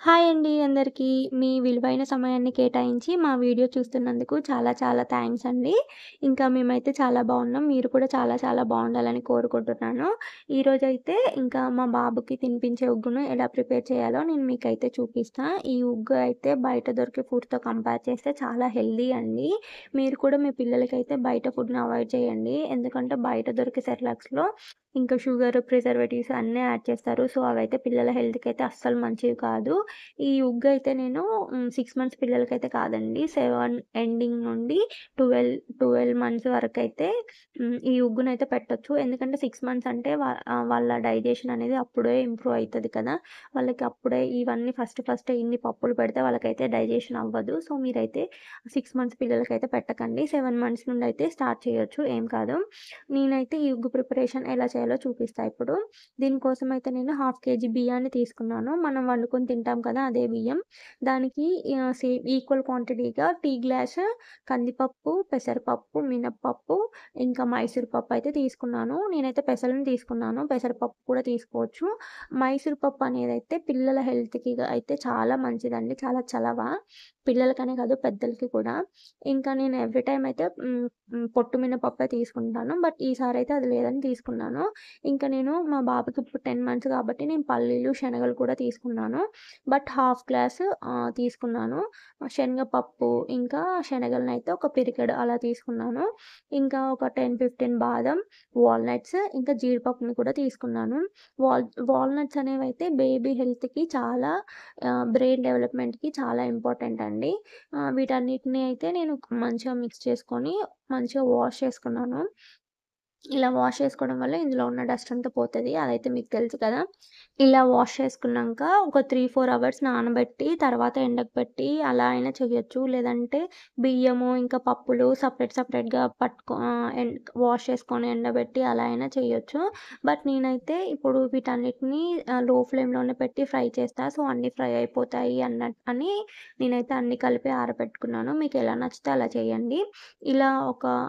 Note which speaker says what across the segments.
Speaker 1: Hi అండి అందరికీ. మీ విలువైన సమయాన్ని కేటాయించి మా వీడియో చూస్తున్నందుకు చాలా చాలా థాంక్స్ అండి. ఇంకా మేమైతే చాలా బాగున్నాం. మీరు కూడా చాలా చాలా బాగుండాలని కోరుకుంటున్నాను. ఈరోజైతే ఇంకా మా బాబుకి తినిపించే ఉగ్గును ఎలా ప్రిపేర్ చేయాలో నేను మీకైతే చూపిస్తా. ఈ ఉగ్గు అయితే బయట దొరికే ఫుడ్‌తో కంపేర్ చేస్తే చాలా హెల్తీ అండి. మీరు కూడా మీ పిల్లలకైతే బయట ఫుడ్‌ని అవాయిడ్ చేయండి. ఎందుకంటే బయట దొరికే సెర్లాక్స్‌లో ఇంకా షుగర్, ప్రిజర్వేటివ్స్ అన్నీ యాడ్ చేస్తారు. సో, అవైతే పిల్లల హెల్త్‌కైతే అస్సలు మంచివి కాదు. ఈ ఉగ్గయితే నేను 6 మంత్స్ పిల్లలకైతే కాదండి. 7 ఎండింగ్ నుండి 12 మంత్స్ వరకైతే ఈ ఉగ్గునైతే పెట్టొచ్చు. ఎందుకంటే 6 మంత్స్ అంటే వాళ్ళ డైజెషన్ అనేది అప్పుడే ఇంప్రూవ్ అయితది కదా! వాళ్ళకి అప్పుడే ఇవన్నీ ఫస్ట్ ఇన్ని పప్పులు పెడితే వాళ్ళకైతే డైజెషన్ అవ్వదు. సో, మీరైతే 6 మంత్స్ పిల్లలకైతే పెట్టకండి. 7 మంత్స్ నుండయితే స్టార్ట్ చేయొచ్చు. ఏం కాదు. నేనైతే ఈ ఉగ్గు ప్రిపరేషన్ ఎలా చేయాలో చూపిస్తా ఇప్పుడు. దీనికోసమైతే నేను హాఫ్ కేజీ బియ్యాన్ని తీసుకున్నాను. మనం వండుకొని తింటాం కదా! అదే బియ్యం. దానికి సేమ్ ఈక్వల్ క్వాంటిటీగా టీ గ్లాస్ కందిపప్పు, పెసరపప్పు, మినపప్పు, ఇంకా మైసూర్ పప్పు అయితే తీసుకున్నాను. నేనైతే పెసలను తీసుకున్నాను. పెసరపప్పు కూడా తీసుకోవచ్చు. మైసూర్ పప్పు అనేదైతే పిల్లల హెల్త్‌కి అయితే చాలా మంచిదండి. చాలా చలవ. పిల్లలకనే కాదు పెద్దలకి కూడా. ఇంకా నేను ఎవ్రీ టైమ్ అయితే పొట్టు మినపప్పే తీసుకుంటాను. బట్ ఈసారైతే అది లేదని తీసుకున్నాను. ఇంకా నేను మా బాబుకి ఇప్పుడు 10 మంత్స్ కాబట్టి నేను పల్లీలు, శనగలు కూడా తీసుకున్నాను. బట్ హాఫ్ గ్లాస్ తీసుకున్నాను. శనగపప్పు ఇంకా శనగలనైతే ఒక పిరికెడు అలా తీసుకున్నాను. ఇంకా ఒక 10, 15 బాదం, వాల్‌నట్స్ ఇంకా జీడిపప్పుని కూడా తీసుకున్నాను. వాల్‌నట్స్ అనేవైతే బేబీ హెల్త్‌కి చాలా బ్రెయిన్ డెవలప్‌మెంట్‌కి చాలా ఇంపార్టెంట్ అండి. వీటన్నిటిని అయితే నేను మంచిగా మిక్స్ చేసుకొని మంచిగా వాష్ చేసుకున్నాను. ఇలా వాష్ చేసుకోవడం వల్ల ఇందులో ఉన్న డస్ట్ అంతా పోతది. అదైతే మీకు తెలుసు కదా! ఇలా వాష్ చేసుకున్నాంక ఒక 3, 4 అవర్స్ నానబెట్టి తర్వాత ఎండకు పెట్టి అలా అయినా చేయొచ్చు. లేదంటే బియ్యము ఇంకా పప్పులు సెపరేట్‌గా వాష్ చేసుకొని ఎండబెట్టి అలా అయినా చేయొచ్చు. బట్ నేనైతే ఇప్పుడు వీటన్నిటిని లో ఫ్లేమ్‌లోనే పెట్టి ఫ్రై చేస్తా. సో, అన్నీ ఫ్రై అయిపోతాయి అని నేనైతే అన్నీ కలిపి ఆరబెట్టుకున్నాను. మీకెలా నచ్చితే అలా చేయండి. ఇలా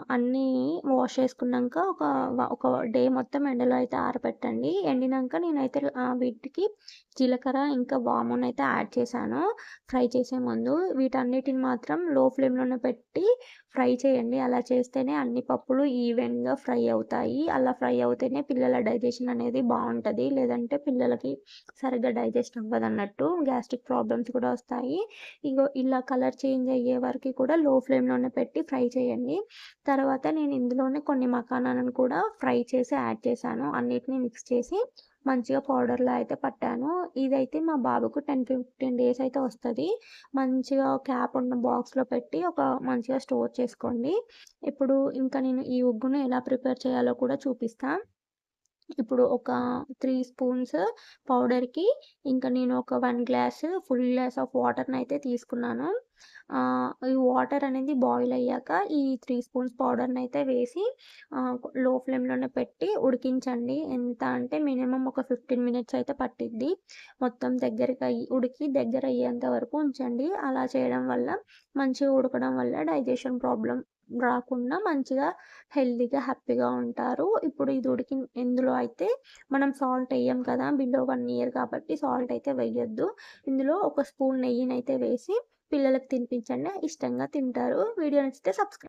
Speaker 1: అన్నీ వాష్ చేసుకున్నాంక ఒక డే మొత్తం ఎండలో అయితే ఆరబెట్టండి. ఎండినంక నేనైతే వీటికి జీలకర్ర ఇంకా వామునైతే యాడ్ చేశాను ఫ్రై చేసే ముందు. వీటన్నిటిని మాత్రం లో ఫ్లేమ్‌లోనే పెట్టి ఫ్రై చేయండి. అలా చేస్తేనే అన్ని పప్పులు ఈవెన్‌గా ఫ్రై అవుతాయి. అలా ఫ్రై అవుతేనే పిల్లల డైజెషన్ అనేది బావుంటది. లేదంటే పిల్లలకి సరిగ్గా డైజెస్ట్ అవ్వదన్నట్టు. గ్యాస్ట్రిక్ ప్రాబ్లమ్స్ కూడా వస్తాయి. ఇగో ఇలా కలర్ చేంజ్ అయ్యే వరకి కూడా లో ఫ్లేమ్‌లోనే పెట్టి ఫ్రై చేయండి. తర్వాత నేను ఇందులోనే కొన్ని మకానాలను కూడా ఫ్రై చేసి యాడ్ చేశాను. అన్నిటిని మిక్స్ చేసి మంచిగా పౌడర్‌లా అయితే పట్టాను. ఇదైతే మా బాబుకు 10, 15 డేస్ అయితే వస్తది. మంచిగా క్యాప్ ఉన్న బాక్స్‌లో పెట్టి మంచిగా స్టోర్ చేసుకోండి. ఇప్పుడు ఇంకా నేను ఈ ఉగ్గును ఎలా ప్రిపేర్ చేయాలో కూడా చూపిస్తా. ఇప్పుడు ఒక 3 స్పూన్స్ పౌడర్‌కి ఇంకా నేను ఒక 1 ఫుల్ గ్లాస్ ఆఫ్ వాటర్‌నైతే తీసుకున్నాను. ఈ వాటర్ అనేది బాయిల్ అయ్యాక ఈ 3 స్పూన్స్ పౌడర్‌నైతే వేసి లో ఫ్లేమ్‌లోనే పెట్టి ఉడికించండి. ఎంత అంటే మినిమమ్ ఒక 15 మినిట్స్ అయితే పట్టిద్ది. మొత్తం ఉడికి దగ్గరయ్యేంత వరకు ఉంచండి. అలా చేయడం వల్ల మంచిగా ఉడకడం వల్ల డైజెషన్ ప్రాబ్లమ్ రాకుండా మంచిగా హెల్తీగా, హ్యాపీగా ఉంటారు. ఇప్పుడు ఇందులో అయితే మనం సాల్ట్ ఎయ్యం కదా! బిలో 1 ఇయర్ కాబట్టి సాల్ట్ అయితే వెయ్యొద్దు. ఇందులో ఒక స్పూన్ నెయ్యినైతే వేసి పిల్లలకి తినిపించండి. ఇష్టంగా తింటారు. వీడియో నచ్చితే సబ్స్క్రైబ్